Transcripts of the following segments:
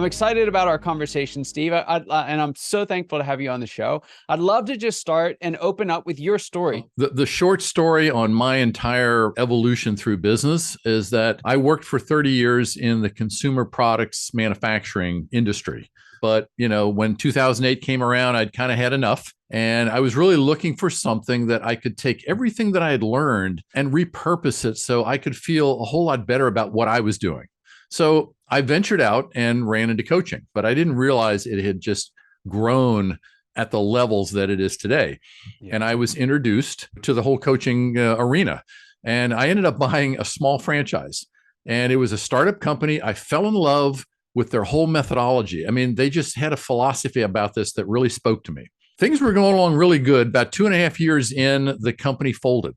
excited about our conversation, Steve, and I'm so thankful to have you on the show. I'd love to just start and open up with your story. The short story on my entire evolution through business is that I worked for 30 years in the consumer products manufacturing industry. But, when 2008 came around, I'd kind of had enough. And I was really looking for something that I could take everything that I had learned and repurpose it so I could feel a whole lot better about what I was doing. So I ventured out and ran into coaching, but I didn't realize it had just grown at the levels that it is today. Yeah. And I was introduced to the whole coaching arena. And I ended up buying a small franchise. And it was a startup company. I fell in love with their whole methodology. I mean, they just had a philosophy about this that really spoke to me. Things were going along really good. About 2.5 years in, the company folded.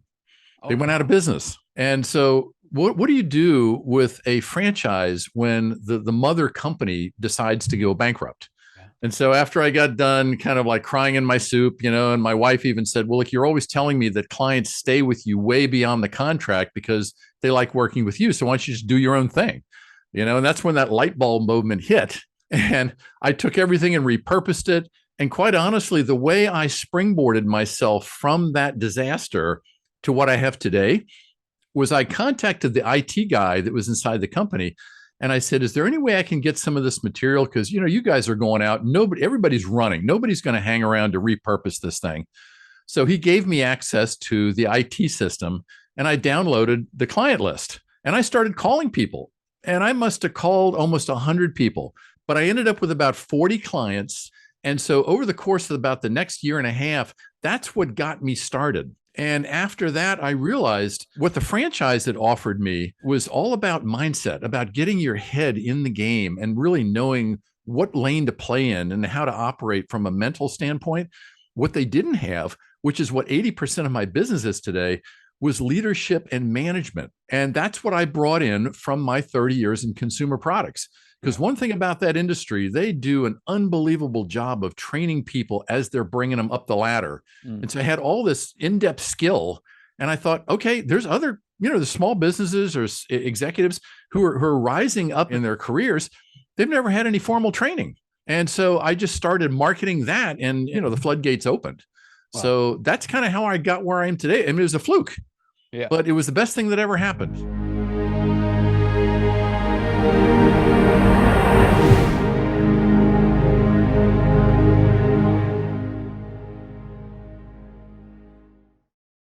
They went out of business. And so what do you do with a franchise when the mother company decides to go bankrupt? Yeah. And so after I got done kind of like crying in my soup, and my wife even said, well, look, you're always telling me that clients stay with you way beyond the contract because they like working with you. So why don't you just do your own thing? And that's when that light bulb moment hit. And I took everything and repurposed it. And quite honestly, the way I springboarded myself from that disaster to what I have today was I contacted the IT guy that was inside the company. And I said, is there any way I can get some of this material? Because, you guys are going out. Everybody's running. Nobody's going to hang around to repurpose this thing. So he gave me access to the IT system and I downloaded the client list and I started calling people. And I must have called almost 100 people, but I ended up with about 40 clients. And so over the course of about the next year and a half, that's what got me started. And after that, I realized what the franchise had offered me was all about mindset, about getting your head in the game and really knowing what lane to play in and how to operate from a mental standpoint. What they didn't have, which is what 80% of my business is today, was leadership and management. And that's what I brought in from my 30 years in consumer products. Because one thing about that industry, they do an unbelievable job of training people as they're bringing them up the ladder. And so I had all this in-depth skill. And I thought, okay, there's other, the small businesses or executives who are rising up in their careers. They've never had any formal training. And so I just started marketing that and, the floodgates opened. Wow. So that's kind of how I got where I am today. I mean, it was a fluke. Yeah. But it was the best thing that ever happened.